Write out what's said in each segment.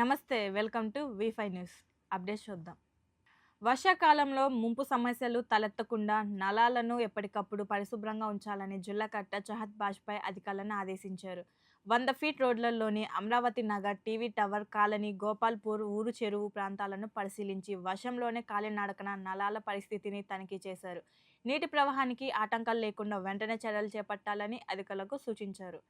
నమస్తే, welcome to వి5 news. Updates చూద్దాం. వర్షాకాలంలో ముంపు సమస్యలు తలెత్తకుండా నలాలను ఎప్పటికప్పుడు పరిశుభ్రంగా ఉంచాలని జిల్లా కలెక్టర్ చహత్ బాజ్పాయ్ అధికారులను ఆదేశించారు. 100 ఫీట్ రోడ్లలోని Amaravati Nagar, TV tower colony, Gopalpur ఊరు చెరువు ప్రాంతాలను పరిశీలించి వర్షంలోనే కాలినడకన నలాల పరిస్థితిని తనిఖీ చేశారు. నీటి ప్రవాహానికి ఆటంకాలు లేకుండా వెంటనే చర్యలు చేపట్టాలని అధికారులకు సూచించారు.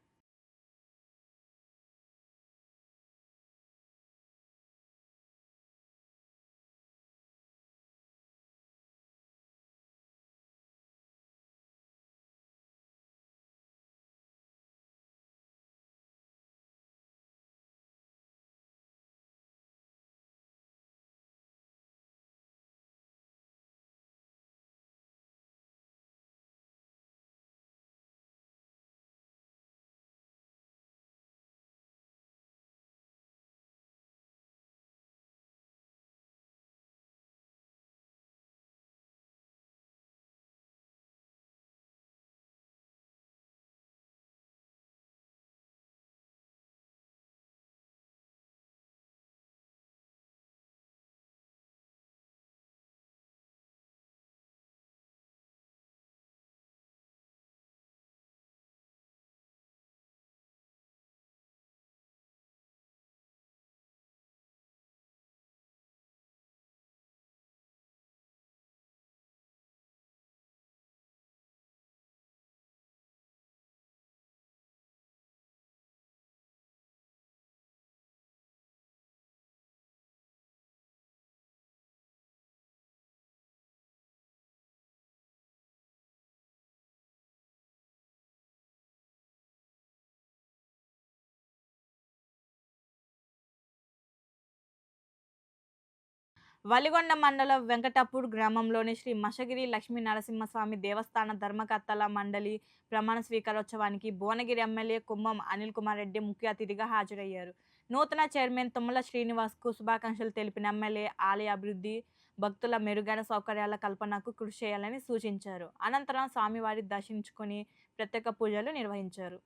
వలిగొండ మండలం వెంకటాపూర్ గ్రామంలోని శ్రీ మషగిరి లక్ష్మీ నరసింహస్వామి దేవస్థాన ధర్మకర్తల మండలి ప్రమాణ స్వీకారోత్సవానికి భువనగిరి ఎమ్మెల్యే కుమ్మం అనిల్ కుమార్ రెడ్డి ముఖ్య అతిథిగా హాజరయ్యారు. నూతన చైర్మన్ తుమ్మల శ్రీనివాస్కు శుభాకాంక్షలు తెలిపిన ఎమ్మెల్యే ఆలయ అభివృద్ధి, భక్తుల మెరుగైన సౌకర్యాల కల్పనకు కృషి చేయాలని సూచించారు. అనంతరం స్వామివారి దర్శించుకుని ప్రత్యేక పూజలు నిర్వహించారు.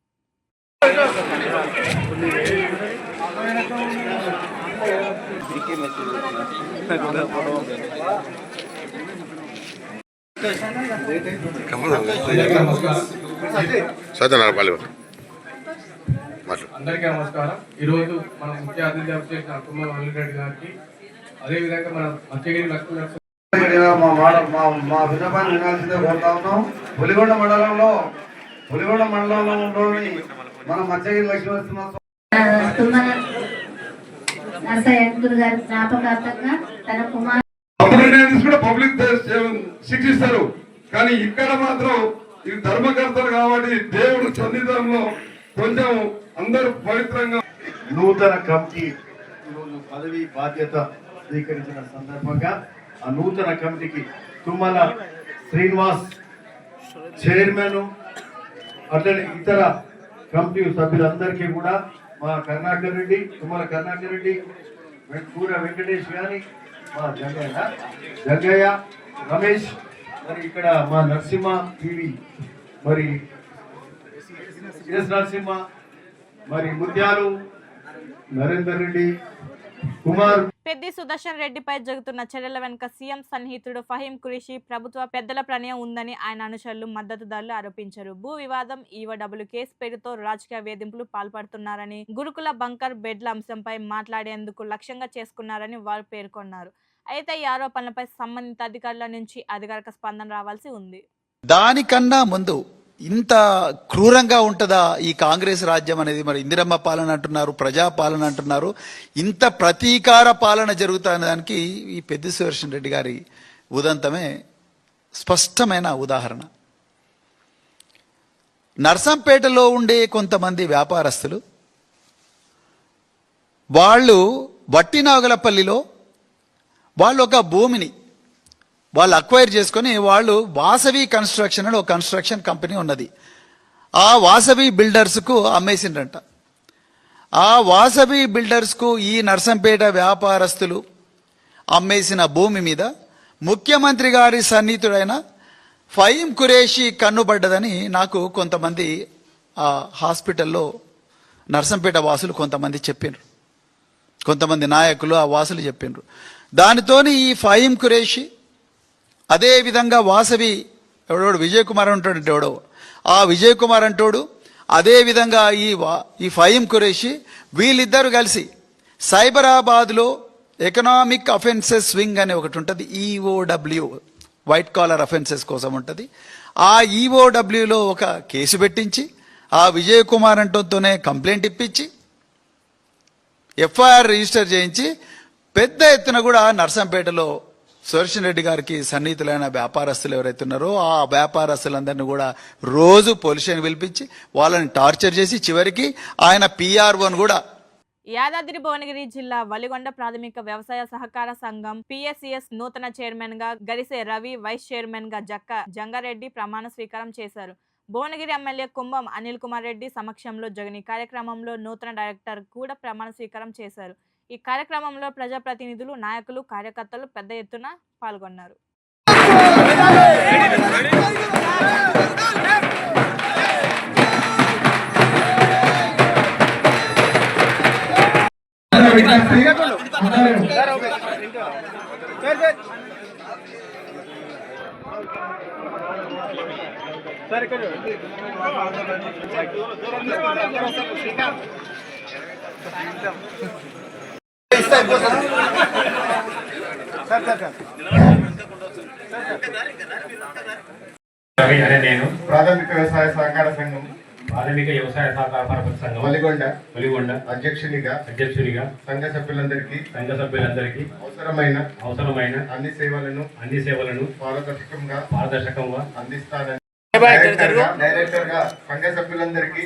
అందరికీ నమస్కారం. ఈరోజు మన ముఖ్య అతిథి వచ్చేసిన తుమ్మల అనిల్ రెడ్డి గారికి, అదేవిధంగా మన మత్స్యగిరి లక్ష్మీ మా విన్నపాన్ని వినాల్సిందే కోరుతా ఉన్నాం. పులిగొండ మండలంలోని మన మత్స్యగిరి లక్ష్మీ పబ్లిక్ శిక్షిస్తారు, కానీ ఇక్కడ మాత్రం ఇది ధర్మకర్తలు కాబట్టి దేవుడు సన్నిధానంలో కొంచెం అందరూ పవిత్రంగా. నూతన కమిటీ ఈరోజు పదవి బాధ్యత స్వీకరించిన సందర్భంగా ఆ నూతన కమిటీకి తుమ్మల శ్రీనివాస్ చైర్మన్, అట్లనే ఇతర కమిటీ సభ్యులందరికీ కూడా మా కరుణాకర్ రెడ్డి, తుమ్మల కరుణాకర్ రెడ్డి, కూర వెంకటేష్ గారి, మా జగ్గయ్య, రమేష్, మరి ఇక్కడ మా నరసింహ టీవీ, మరి ఎస్ నరసింహ, మరి ముత్యాలు, నరేందర్ రెడ్డి, కుమార్. పెద్ది సుదర్శన్ రెడ్డిపై జరుగుతున్న చర్యల వెనుక సీఎం సన్నిహితుడు ఫహీం ఖురేషీ, ప్రభుత్వ పెద్దల ప్రమేయం ఉందని ఆయన అనుచరులు, మద్దతుదారులు ఆరోపించారు. భూ వివాదం, ఈవోడబ్ల్యూ కేసు పేరుతో రాజకీయ వేధింపులు పాల్పడుతున్నారని, గురుకుల బంకర్ బెడ్ల అంశంపై మాట్లాడేందుకు లక్ష్యంగా చేసుకున్నారని వారు పేర్కొన్నారు. అయితే ఈ ఆరోపణలపై సంబంధిత అధికారుల నుంచి అధికారిక స్పందన రావాల్సి ఉంది. దానికన్నా ముందు ఇంత క్రూరంగా ఉంటుందా ఈ కాంగ్రెస్ రాజ్యం అనేది? మరి ఇందిరమ్మ పాలన అంటున్నారు, ప్రజాపాలన అంటున్నారు, ఇంత ప్రతీకార పాలన జరుగుతున్న దానికి ఈ పెద్ది సుదర్శన్ రెడ్డి గారి ఉదంతమే స్పష్టమైన ఉదాహరణ. నర్సంపేటలో ఉండే కొంతమంది వ్యాపారస్తులు, వాళ్ళు వట్టినాగులపల్లిలో వాళ్ళు ఒక భూమిని వాళ్ళు అక్వైర్ చేసుకొని, వాళ్ళు వాసవి కన్స్ట్రక్షన్ అని ఒక కన్స్ట్రక్షన్ కంపెనీ ఉన్నది, ఆ వాసవి బిల్డర్స్కు అమ్మేసిండ్రంట. ఆ వాసవి బిల్డర్స్కు ఈ నర్సంపేట వ్యాపారస్తులు అమ్మేసిన భూమి మీద ముఖ్యమంత్రి గారి సన్నిహితుడైన ఫహీం ఖురేషీ కన్నుబడ్డదని నాకు కొంతమంది ఆ హాస్పిటల్లో నర్సంపేట వాసులు కొంతమంది చెప్పారు. కొంతమంది నాయకులు ఆ వాసులు చెప్పిండ్రు. దానితోని ఈ ఫహీం ఖురేషి, అదే విధంగా వాసవి ఎవడోడు విజయ్ కుమార్ అంటాడు ఎవడో, ఆ విజయ్ కుమార్ అంటాడు, అదే విధంగా ఈ ఫహీం ఖురేషి వీళ్ళిద్దరు కలిసి సైబరాబాద్లో ఎకనామిక్ అఫెన్సెస్ వింగ్ అనే ఒకటి ఉంటుంది, ఈఓడబ్ల్యూ, వైట్ కాలర్ అఫెన్సెస్ కోసం ఉంటుంది. ఆ ఈఓడబ్ల్యూలో ఒక కేసు పెట్టించి ఆ విజయ్ కుమార్ అంటోతోనే కంప్లైంట్ ఇప్పించి ఎఫ్ఐఆర్ రిజిస్టర్ చేయించి పెద్ద ఎత్తున కూడా నర్సంపేటలో సుదర్శన్ రెడ్డి గారికి సన్నిహితులైన వ్యాపారస్తులు ఎవరైతే ఉన్నారో ఆ వ్యాపారస్తులందరినీ కూడా రోజు పోలీసులను పిలిపించి వాళ్ళని టార్చర్ చేసి చివరికి ఆయన పిఆర్ఓను కూడా. యాదాద్రి భువనగిరి జిల్లా వలిగొండ ప్రాథమిక వ్యవసాయ సహకార సంఘం పిఎస్సిఎస్ నూతన చైర్మన్ గా గరిసే రవి, వైస్ చైర్మన్ గా జంగారెడ్డి ప్రమాణ స్వీకారం చేశారు. భువనగిరి ఎమ్మెల్యే కుంభం అనిల్ కుమార్ రెడ్డి సమక్షంలో జరిగిన కార్యక్రమంలో నూతన డైరెక్టర్ కూడా ప్రమాణ స్వీకారం చేశారు. ఈ కార్యక్రమంలో ప్రజాప్రతినిధులు, నాయకులు, కార్యకర్తలు పెద్ద ఎత్తున పాల్గొన్నారు. అనే నేను ప్రాథమిక వ్యవసాయ సహకార సంఘం వలిగొండ అధ్యక్షునిగా సంఘ సభ్యులందరికీ అవసరమైన అన్ని సేవలను పారదర్శకంగా అందిస్తానని డైరెక్టర్ గా సంఘ సభ్యులందరికీ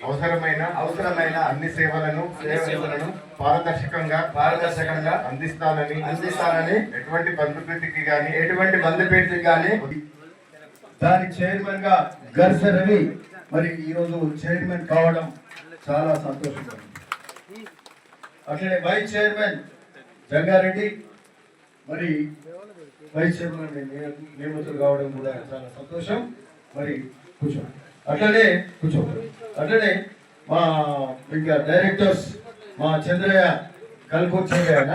అవసరమైన అన్ని సేవలను పారదర్శకంగా అందిస్తానని ఎటువంటి బంధుప్రీతికి గాని దాని చైర్మన్ గా గరిసె రవి మరి ఈరోజు చైర్మన్ కావడం చాలా సంతోషంగా ఉంది. అట్లనే వైస్ చైర్మన్ జంగారెడ్డి మరి వైస్ చైర్మన్ నియమితులు కావడం కూడా చాలా సంతోషం. మరి అట్లనే మా ఇంకా డైరెక్టర్స్ మా చంద్రయ్య కల్పొచ్చేయన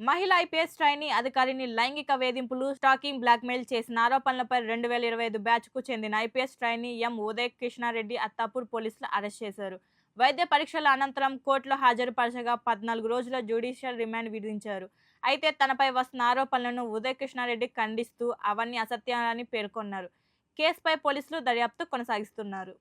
మహిళా ఐపీఎస్ ట్రైనీ అధికారిని లైంగిక వేధింపులు, స్టాకింగ్, బ్లాక్మెయిల్ చేసిన ఆరోపణలపై 2025 బ్యాచ్ కు చెందిన ఐపీఎస్ ట్రైనీ ఎం ఉదయ్ కృష్ణారెడ్డి అత్తాపూర్ పోలీసులు అరెస్ట్ చేశారు. వైద్య పరీక్షల అనంతరం కోర్టులో హాజరుపరచగా 14 రోజుల జ్యుడిషియల్ రిమాండ్ విధించారు. అయితే తనపై వస్తున్న ఆరోపణలను ఉదయ్ కృష్ణారెడ్డి ఖండిస్తూ అవన్నీ అసత్యాలని పేర్కొన్నారు. కేసుపై పోలీసులు దర్యాప్తు కొనసాగిస్తున్నారు.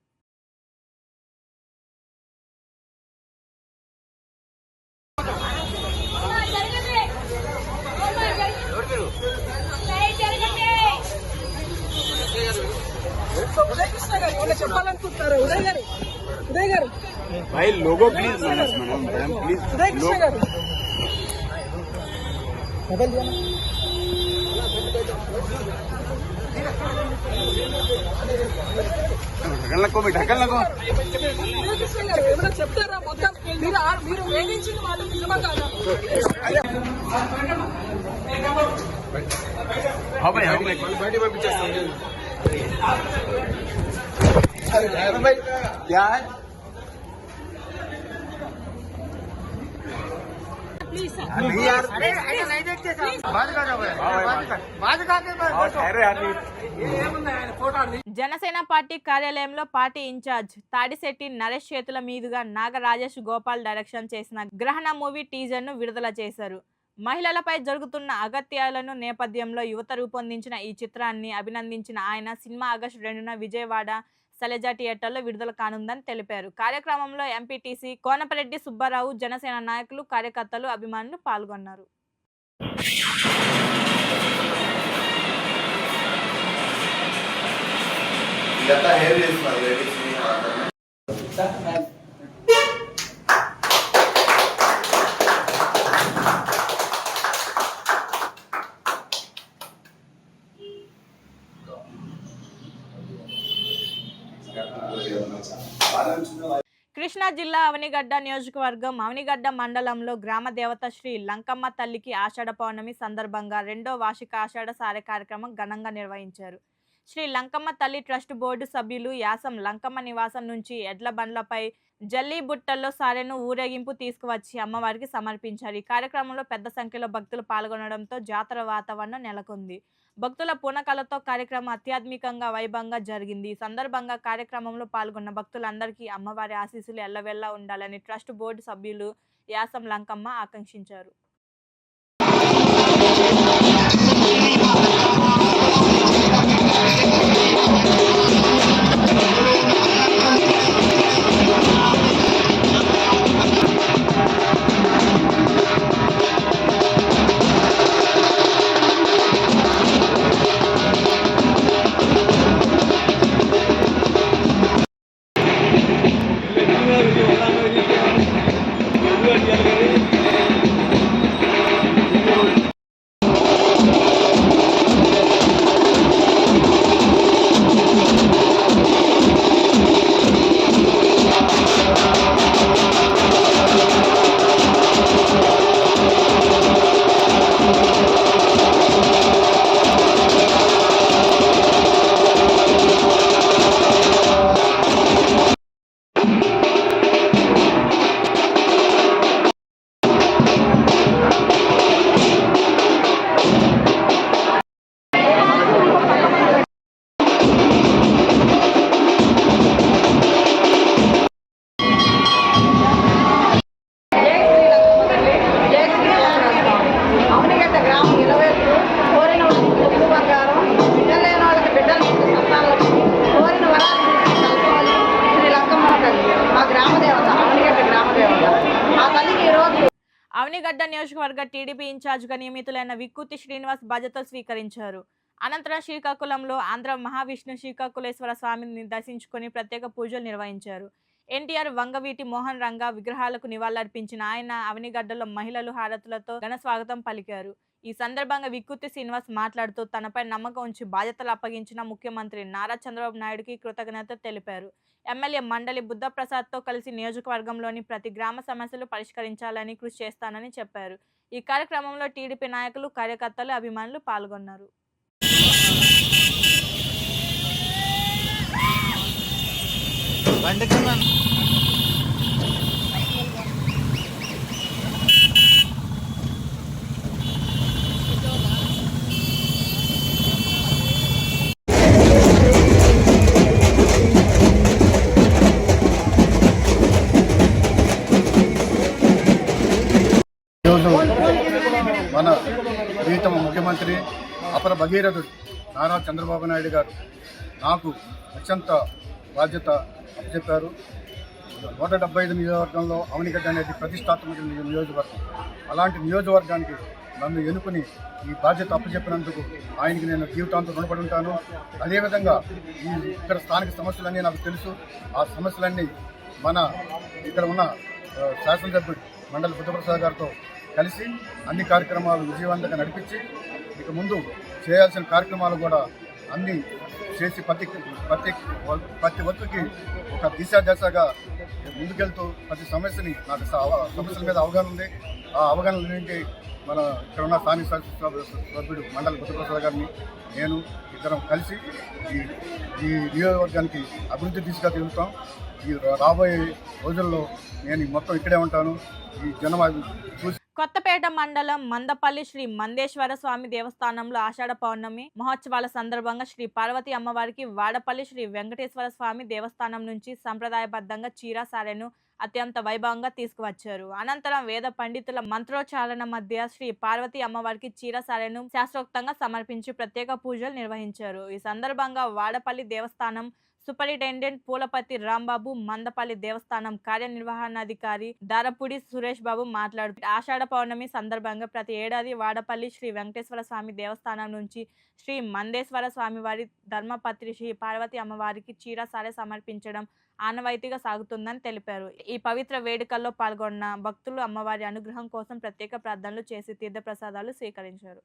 చెప్పాలనుకుంటున్నారు ఉదయ్ గారు भाई लोगो प्लीज मैडम प्लीज ढकल लगो ఏమైనా చెప్తారా? మొత్తం మీరు వేధించిన మాట నిజమా కాదా? బయట పంపించేస్తాం. क्या है జనసేన పార్టీ కార్యాలయంలో పార్టీ ఇన్ఛార్జ్ తాడిశెట్టి నరేష్ చేతుల మీదుగా నాగ రాజేష్ గోపాల్ డైరెక్షన్ చేసిన గ్రహణ మూవీ టీజర్ ను విడుదల చేశారు. మహిళలపై జరుగుతున్న అగత్యాలను నేపథ్యంలో యువత రూపొందించిన ఈ చిత్రాన్ని అభినందించిన ఆయన సినిమా ఆగస్టు 2న విజయవాడ శైలజ థియేటర్లో విడుదల కానుందని తెలిపారు. కార్యక్రమంలో ఎంపీటీసీ కోనపరెడ్డి సుబ్బారావు, జనసేన నాయకులు, కార్యకర్తలు, అభిమానులు పాల్గొన్నారు. కృష్ణా జిల్లా అవనిగడ్డ నియోజకవర్గం అవనిగడ్డ మండలంలో గ్రామ దేవత శ్రీ లంకమ్మ తల్లికి ఆషాఢ పౌర్ణమి సందర్భంగా 2వ వార్షిక ఆషాఢ సారె కార్యక్రమం ఘనంగా నిర్వహించారు. శ్రీ లంకమ్మ తల్లి ట్రస్ట్ బోర్డు సభ్యులు యాసం లంకమ్మ నివాసం నుంచి ఎడ్ల బండ్లపై జల్లీ బుట్టల్లో సారెను ఊరేగింపు తీసుకువచ్చి అమ్మవారికి సమర్పించారు. ఈ కార్యక్రమంలో పెద్ద సంఖ్యలో భక్తులు పాల్గొనడంతో జాతర వాతావరణం నెలకొంది. భక్తుల పూనకాలతో కార్యక్రమం అత్యాధునికంగా వైభవంగా జరిగింది. ఈ సందర్భంగా కార్యక్రమంలో పాల్గొన్న భక్తులందరికీ అమ్మవారి ఆశీస్సులు ఎల్లవెల్లా ఉండాలని ట్రస్ట్ బోర్డు సభ్యులు యాసం లంకమ్మ ఆకాంక్షించారు. అవనిగడ్డ నియోజకవర్గ టీడీపీ ఇన్ఛార్జిగా నియమితులైన విక్కుతి శ్రీనివాస్ బాధ్యతలు స్వీకరించారు. అనంతరం శ్రీకాకుళంలో ఆంధ్ర మహావిష్ణు శ్రీకాకుళేశ్వర స్వామిని దర్శించుకుని ప్రత్యేక పూజలు నిర్వహించారు. ఎన్టీఆర్, వంగవీటి మోహన్ రంగ విగ్రహాలకు నివాళులర్పించిన ఆయన అవనిగడ్డలో మహిళలు హారతులతో ఘన స్వాగతం పలికారు. ఈ సందర్భంగా విక్కుతి శ్రీనివాస్ మాట్లాడుతూ తనపై నమ్మకం ఉంచి బాధ్యతలు అప్పగించిన ముఖ్యమంత్రి నారా చంద్రబాబు నాయుడుకి కృతజ్ఞత తెలిపారు. ఎమ్మెల్యే మండలి బుద్ధప్రసాద్తో కలిసి నియోజకవర్గంలోని ప్రతి గ్రామ సమస్యలు పరిష్కరించాలని కృషి చేస్తానని చెప్పారు. ఈ కార్యక్రమంలో టీడీపీ నాయకులు, కార్యకర్తలు, అభిమానులు పాల్గొన్నారు. ఈరోజు మన ప్రీతమ ముఖ్యమంత్రి అపర భగీరథుడు నారా చంద్రబాబు నాయుడు గారు నాకు అత్యంత బాధ్యత అప్పచెప్పారు. 175 నియోజకవర్గంలో అవనిగడ్డ అనేది ప్రతిష్టాత్మక నియోజకవర్గం. అలాంటి నియోజకవర్గానికి నన్ను ఎన్నుకుని ఈ బాధ్యత అప్పచెప్పినందుకు ఆయనకి నేను జీవితాంతం రుణపడి ఉంటాను. అదేవిధంగా ఇక్కడ స్థానిక సమస్యలన్నీ నాకు తెలుసు. ఆ సమస్యలన్నీ మన ఇక్కడ ఉన్న శాసనసభ్యుడు మండలి బుద్ధప్రసాద్ గారితో కలిసి అన్ని కార్యక్రమాలు విజయవంతంగా నడిపించి ఇక ముందు చేయాల్సిన కార్యక్రమాలు కూడా అన్నీ చేసి ప్రతి ఒక్కరికి ఒక దశగా ముందుకెళ్తూ ప్రతి సమస్యని నాకు సమస్యల మీద అవగాహన ఉంది. ఆ అవగాహన నుండి మన ఇక్కడ ఉన్న స్థానిక సభ్యుడు మండలి బుద్ధప్రసాద్ గారిని నేను ఇద్దరం కలిసి ఈ నియోజకవర్గానికి అభివృద్ధి దిశగా తిరుగుతాం. ఈ రాబోయే రోజుల్లో నేను మొత్తం ఇక్కడే ఉంటాను. ఈ జనం చూసి కొత్తపేట మండలం మందపల్లి శ్రీ మందేశ్వర స్వామి దేవస్థానంలో ఆషాఢ పౌర్ణమి మహోత్సవాల సందర్భంగా శ్రీ పార్వతి అమ్మవారికి వాడపల్లి శ్రీ వెంకటేశ్వర స్వామి దేవస్థానం నుంచి సంప్రదాయబద్ధంగా చీర సారెను అత్యంత వైభవంగా తీసుకువచ్చారు. అనంతరం వేద పండితుల మంత్రోచ్చారణ మధ్య శ్రీ పార్వతి అమ్మవారికి చీర సారెను శాస్త్రోక్తంగా సమర్పించి ప్రత్యేక పూజలు నిర్వహించారు. ఈ సందర్భంగా వాడపల్లి దేవస్థానం సూపరింటెండెంట్ పూలపతి రాంబాబు, మందపల్లి దేవస్థానం కార్యనిర్వహణాధికారి దారపుడి సురేష్ బాబు మాట్లాడుతూ ఆషాఢ పౌర్ణమి సందర్భంగా ప్రతి ఏడాది వాడపల్లి శ్రీ వెంకటేశ్వర స్వామి దేవస్థానం నుంచి శ్రీ మందేశ్వర స్వామి వారి ధర్మపత్రి శ్రీ పార్వతి అమ్మవారికి చీర సారె సమర్పించడం ఆనవాయితీగా సాగుతుందని తెలిపారు. ఈ పవిత్ర వేడుకల్లో పాల్గొన్న భక్తులు అమ్మవారి అనుగ్రహం కోసం ప్రత్యేక ప్రార్థనలు చేసి తీర్థప్రసాదాలు స్వీకరించారు.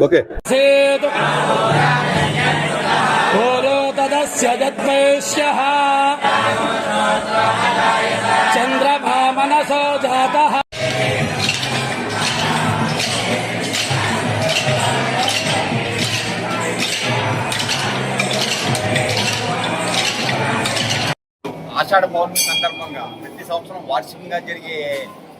ఓకే. చంద్రమా మనసో జాతః ఆషాఢ పౌర్ణమి సందర్భంగా ప్రతి సంవత్సరం వార్షికంగా జరిగే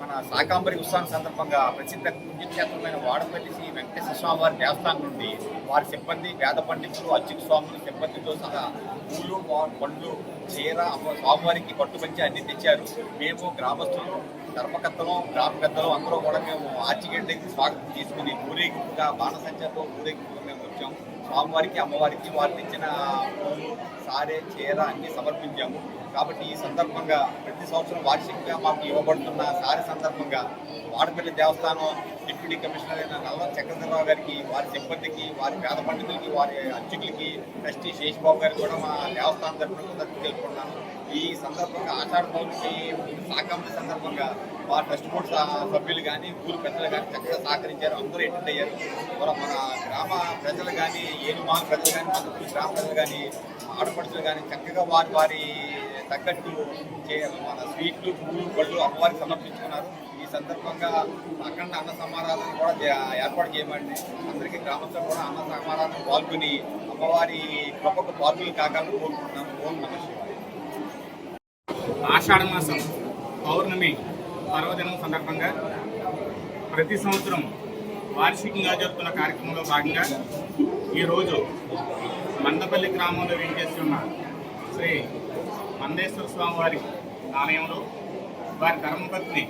మన శాకాంబరి ఉత్సవం సందర్భంగా ప్రసిద్ధ పుణ్యక్షేత్రమైన వాడపల్లి శ్రీ వెంకటేశ్వర స్వామి వారి దేవస్థానం నుండి వారి సిబ్బంది వేద పండితులు అర్చక స్వాములు సిబ్బందితో సహా పూలు పండ్లు చీర స్వామివారికి పట్టుపంచి అన్ని తెచ్చారు. మేము గ్రామస్తులు ధర్మకర్తలు గ్రామ పెద్దలు అందరూ కూడా మేము ఆర్చిగేట్ దగ్గర స్వాగతం తీసుకుని ఊరేగింపుగా బాణసంచతో ఊరేగింపుగా మేము వచ్చాము. స్వామివారికి అమ్మవారికి వారు తెచ్చిన పూలు సారే చీర అన్ని సమర్పించాము. కాబట్టి ఈ సందర్భంగా ప్రతి సంవత్సరం వార్షికంగా మాకు ఇవ్వబడుతున్న సారి సందర్భంగా వాడపల్లి దేవస్థానం డిప్యూటీ కమిషనర్ అయిన నల్ల చక్రధరరావు గారికి, వారి సిబ్బందికి, వారి పేద పండితులకి, వారి అర్చకులకి, ట్రస్టీ శేషబాబు గారికి కూడా మా దేవస్థానం తరఫున తెలుపుకున్నాను. ఈ సందర్భంగా ఆషాఢ పౌర్ణమి శాకాంబరి సందర్భంగా మా ట్రస్ట్ బోర్డు సభ్యులు కానీ ఊరు పెద్దలు కానీ చక్కగా సహకరించారు. అందరూ అటెండ్ అయ్యారు. మన గ్రామ ప్రజలు కానీ ఏనుమాల ప్రజలు కానీ మన గ్రామ ప్రజలు కానీ ఆడపడుచులు కానీ చక్కగా వారి తగ్గట్టు మన స్వీట్లు పూలు పళ్ళు అమ్మవారికి సమర్పించుకున్నారు. ఈ సందర్భంగా అఖండ అన్న సమారాధన కూడా ఏర్పాటు చేయబడింది. అందరికీ గ్రామస్తులు కూడా అన్న సమారాధన పాల్గొని అమ్మవారి గొప్ప పాల్గొని కాకాలని కోరుకుంటున్నాను. ఓం నమః శివాయ. ఆషాఢ మాసం పౌర్ణమి పర్వదినం సందర్భంగా ప్రతి సంవత్సరం వార్షికంగా జరుగుతున్న కార్యక్రమంలో భాగంగా ఈరోజు మందపల్లి గ్రామంలో వేంచేస్తున్న శ్రీ మందేశ్వర స్వామి వారి ఆలయంలో వారి ధర్మపత్ని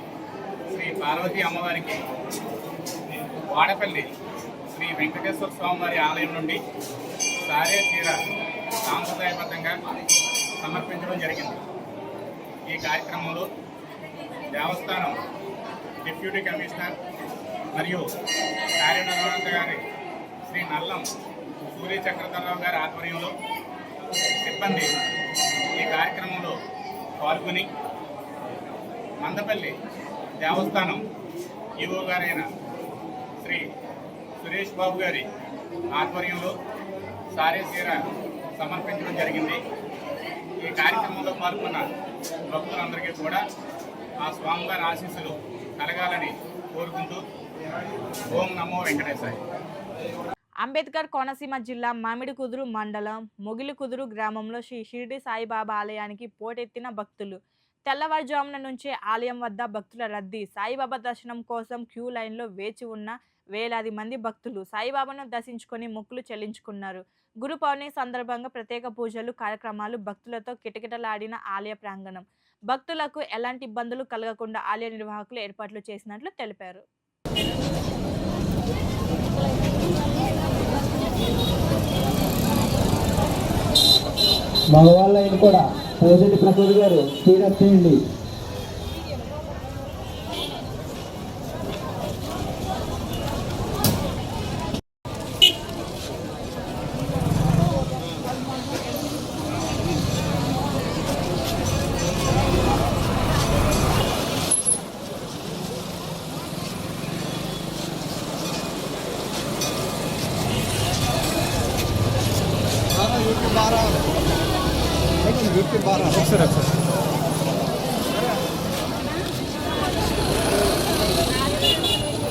శ్రీ పార్వతీ అమ్మవారికి వాడపల్లి శ్రీ వెంకటేశ్వర స్వామి వారి ఆలయం నుండి సారే చీర సాంప్రదాయబద్ధంగా సమర్పించడం జరిగింది. ఈ కార్యక్రమంలో దేవస్థానం డిప్యూటీ కమిషనర్ మరియు కార్యనిర్వహణ గారి శ్రీ నల్లం సూర్య చక్రధరరావు గారి ఆధ్వర్యంలో సిబ్బంది ఈ కార్యక్రమంలో పాల్గొని మందపల్లి దేవస్థానం ఈవో గారైన శ్రీ సురేష్ బాబు గారి ఆధ్వర్యంలో సారే చీర సమర్పించడం జరిగింది. ఈ కార్యక్రమంలో పాల్గొన్న భక్తులందరికీ కూడా ఆ స్వామివారి ఆశీస్సులు కలగాలని కోరుకుంటూ ఓం నమో వెంకటేశాయ. అంబేద్కర్ కోనసీమ జిల్లా మామిడికుదురు మండలం మొగిలికుదురు గ్రామంలో శ్రీ షిరిడి సాయిబాబా ఆలయానికి పోటెత్తిన భక్తులు. తెల్లవారుజామున నుంచే ఆలయం వద్ద భక్తుల రద్దీ. సాయిబాబా దర్శనం కోసం క్యూ లైన్లో వేచి ఉన్న వేలాది మంది భక్తులు సాయిబాబాను దర్శించుకొని మొక్కులు చెల్లించుకున్నారు. గురు పౌర్ణమి సందర్భంగా ప్రత్యేక పూజలు కార్యక్రమాలు భక్తులతో కిటకిటలాడిన ఆలయ ప్రాంగణం. భక్తులకు ఎలాంటి ఇబ్బందులు కలగకుండా ఆలయ నిర్వాహకులు ఏర్పాట్లు చేసినట్లు తెలిపారు. మగవాళ్ళైన కూడా పోజెట్టి ప్రసాద్ గారు స్పీడప్ చేయండి.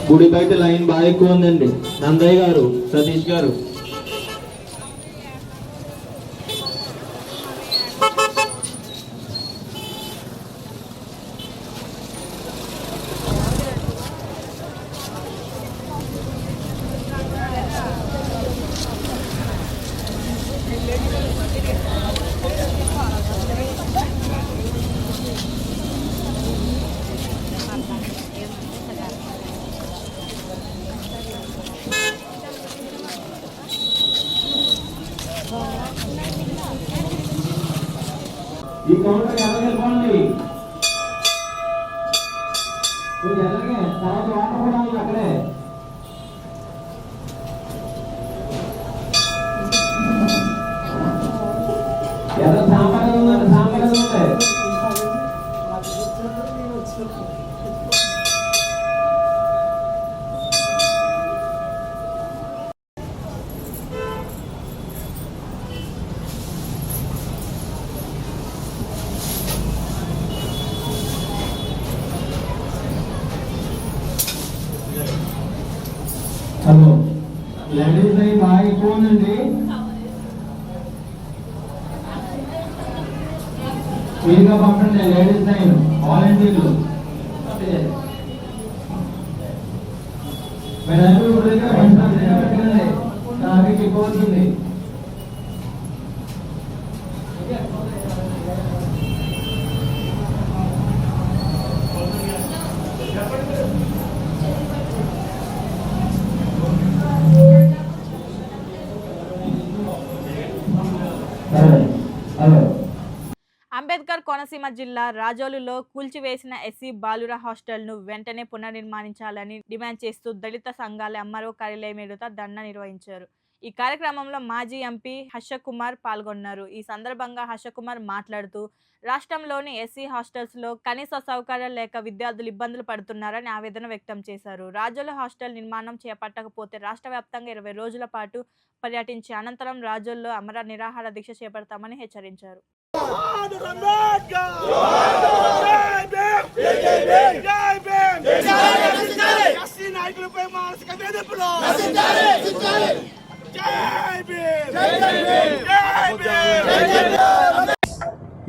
గుడి బయట లైన్ బాగా ఎక్కువ ఉందండి. నందయ్య గారు, సతీష్ గారు. ఈ కౌంటర్ ఎలాగెళ్ళిపోండి. ఎలాగే తర్వాత వాటర్ కూడా ఉంది అక్కడే. ఎలా సాంబార్ ఉందండి, సాంబార్ ఉంది. హలో లేడీస్ అయి బాగా ఎక్కువ ఉందండి. ఫ్రీగా పంపండి లేడీస్ అయిన వాలంటీర్లు. మీరు పెట్టండి, ట్రాఫిక్ ఎక్కువ అవుతుంది. హలో అంబేద్కర్ కోనసీమ జిల్లా రాజోలులో కూల్చివేసిన ఎస్సీ బాలుర హాస్టల్ను వెంటనే పునర్నిర్మించాలని డిమాండ్ చేస్తూ దళిత సంఘాల ఎంఆర్ఓ కార్యాలయం ఎదుట ధర్నా నిర్వహించారు. ఈ కార్యక్రమంలో మాజీ ఎంపీ హర్షకుమార్ పాల్గొన్నారు. ఈ సందర్భంగా హర్షకుమార్ మాట్లాడుతూ రాష్ట్రంలోని ఎస్సీ హాస్టల్స్లో కనీస సౌకర్యాలు లేక విద్యార్థులు ఇబ్బందులు పడుతున్నారని ఆవేదన వ్యక్తం చేశారు. రాజోలు హాస్టల్ నిర్మాణం చేపట్టకపోతే రాష్ట్ర వ్యాప్తంగా 20 రోజుల పాటు పర్యటించి అనంతరం రాజోల్లో అమర నిరాహార దీక్ష చేపడతామని హెచ్చరించారు.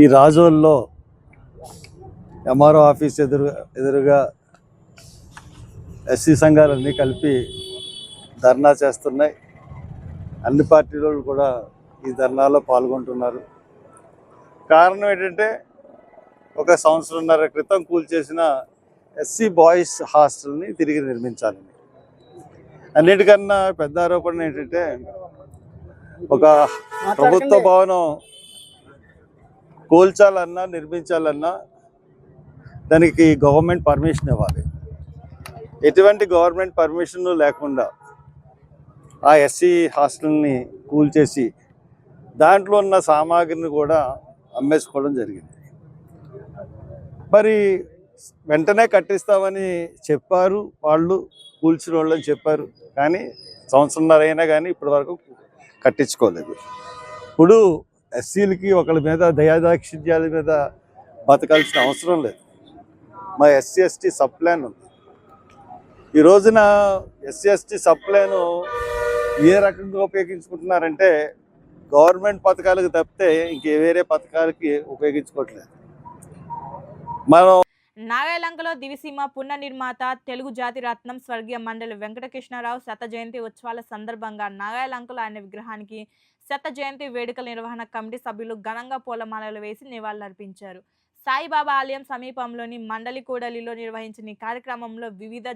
ఈ రాజోల్లో ఎంఆర్ఓ ఆఫీస్ ఎదురుగా ఎస్సీ సంఘాలన్నీ కలిపి ధర్నా చేస్తున్నాయి. అన్ని పార్టీల వాళ్ళు కూడా ఈ ధర్నాలో పాల్గొంటున్నారు. కారణం ఏంటంటే ఒక సంవత్సరంన్నర క్రితం కూల్చేసిన ఎస్సీ బాయ్స్ హాస్టల్ని తిరిగి నిర్మించాలని. అన్నిటికన్నా పెద్ద ఆరోపణ ఏంటంటే ఒక ప్రభుత్వ భవనం కూల్చాలన్నా నిర్మించాలన్నా దానికి గవర్నమెంట్ పర్మిషన్ ఇవ్వాలి. ఎటువంటి గవర్నమెంట్ పర్మిషన్ లేకుండా ఆ ఎస్సీ హాస్టల్ని కూల్చేసి దాంట్లో ఉన్న సామాగ్రిని కూడా అమ్మేసుకోవడం జరిగింది. మరి వెంటనే కట్టిస్తామని చెప్పారు వాళ్ళు, కూల్చిన వాళ్ళని చెప్పారు, కానీ సంవత్సరంన్నర అయినా కానీ ఇప్పటి వరకు కట్టించుకోలేదు. ఇప్పుడు ఎస్సీలకి ఒకళ్ళ మీద దయాదాక్షిణ్యాల మీద బతకాల్సిన అవసరం లేదు. మా ఎస్సీ ఎస్టీ సబ్ ప్లాన్ ఉంది. ఈ రోజున ఎస్సీ ఎస్టీ సబ్ ప్లాను ఏ రకంగా ఉపయోగించుకుంటున్నారంటే గవర్నమెంట్ పథకాలకు తప్పితే ఇంకే వేరే పథకాలకి ఉపయోగించుకోవట్లేదు. మనం నాగాలంకలో దివిసీమ పునర్నిర్మాత తెలుగు జాతి రత్నం స్వర్గీయ మండలి వెంకటకృష్ణారావు శత జయంతి ఉత్సవాల సందర్భంగా నాగాలంకలో ఆయన విగ్రహానికి శత జయంతి వేడుకల నిర్వహణ కమిటీ సభ్యులు ఘనంగా పూలమాలలు వేసి నివాళులర్పించారు. సాయిబాబా ఆలయం సమీపంలోని మండలి కూడలిలో నిర్వహించిన ఈ కార్యక్రమంలో వివిధ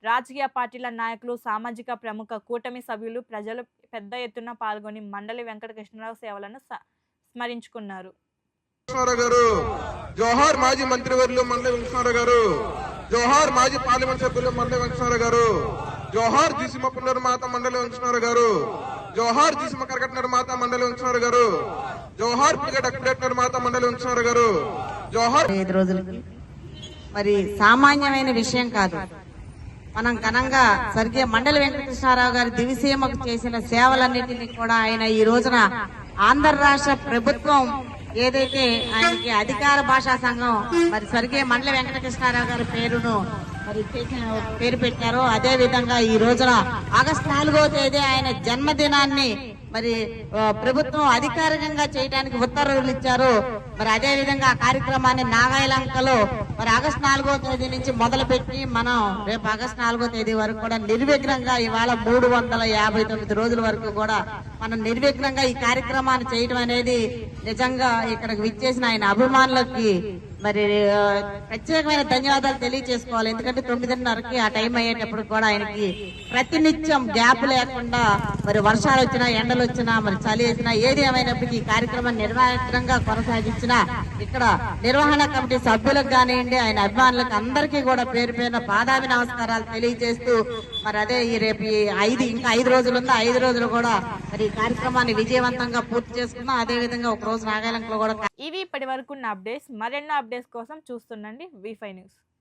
రాజకీయ పార్టీల నాయకులు, సామాజిక ప్రముఖ కూటమి సభ్యులు, ప్రజలు పెద్ద ఎత్తున పాల్గొని మండలి వెంకటకృష్ణారావు సేవలను స్మరించుకున్నారు. జోహార్ మాజీ మంత్రివర్యులు మండలి వెంకటేశ్వర గారు, జోహార్ మాజీ పార్లమెంట్ సభ్యులు మండలి వెంకటేశ్వర గారు, జోహార్ దిశమ పునర్మాత మండలి వెంకటేశ్వర గారు, జోహార్ దిశమ కరకట నిర్మాత మండలి వెంకటేశ్వర గారు, జోహార్ పిగట్ అక్డేట్ నిర్మాత మండలి వెంకటేశ్వర గారు, జోహార్. 5 రోజులకి మరి సామాన్యమైన విషయం కాదు. మనం ఘనంగా స్వర్గీయ మండలి వెంకటకృష్ణారావు గారి దివిసీమకు చేసిన సేవలన్నింటినీ కూడా ఆయన ఈ రోజున ఆంధ్ర రాష్ట్ర ప్రభుత్వం ఏదైతే ఆయనకి అధికార భాషా సంఘం మరి స్వర్గీయ మండలి వెంకటకృష్ణారావు గారి పేరును మరి పేరు పెట్టారో అదే విధంగా ఈ రోజున ఆగస్టు 4వ తేదీ ఆయన జన్మదినాన్ని మరి ప్రభుత్వం అధికారికంగా చేయడానికి ఉత్తర్వులు ఇచ్చారు. మరి అదే విధంగా ఆ కార్యక్రమాన్ని నాగాయలంకలో మరి ఆగస్టు 4వ తేదీ నుంచి మొదలు పెట్టి మనం రేపు ఆగస్టు 4వ తేదీ వరకు కూడా నిర్విఘ్నంగా ఇవాళ 359 రోజుల వరకు కూడా మనం నిర్విఘ్నంగా ఈ కార్యక్రమాన్ని చేయడం అనేది నిజంగా ఇక్కడికి విచ్చేసిన ఆయన అభిమానులకి మరి ప్రత్యేకమైన ధన్యవాదాలు తెలియజేసుకోవాలి. ఎందుకంటే 9:30కి ఆ టైం అయ్యేటప్పుడు కూడా ఆయనకి ప్రతినిత్యం గ్యాప్ లేకుండా మరి వర్షాలు వచ్చినా, ఎండలు వచ్చినా, మరి చలి వచ్చినా, ఏది ఏమైనప్పటికీ ఈ కార్యక్రమాన్ని నిర్వాహకంగా కొనసాగించిన ఇక్కడ నిర్వహణ కమిటీ సభ్యులకు కానివ్వండి, ఆయన అభిమానులకు అందరికీ కూడా పేరు పేరున పాదాభి నమస్కారాలు తెలియజేస్తూ మరి అదే ఈ రేపు ఇంకా 5 రోజులు ఉంది. 5 రోజులు కూడా మరి ఈ కార్యక్రమాన్ని విజయవంతంగా పూర్తి చేసుకున్నాం. అదే విధంగా ఒక రోజు నాగాలంకలో కూడా. ఇవి ఇప్పటి వరకు ఉన్న అప్డేట్స్. మరెన్నో అప్డేట్స్ కోసం చూస్తుండండి V5 న్యూస్.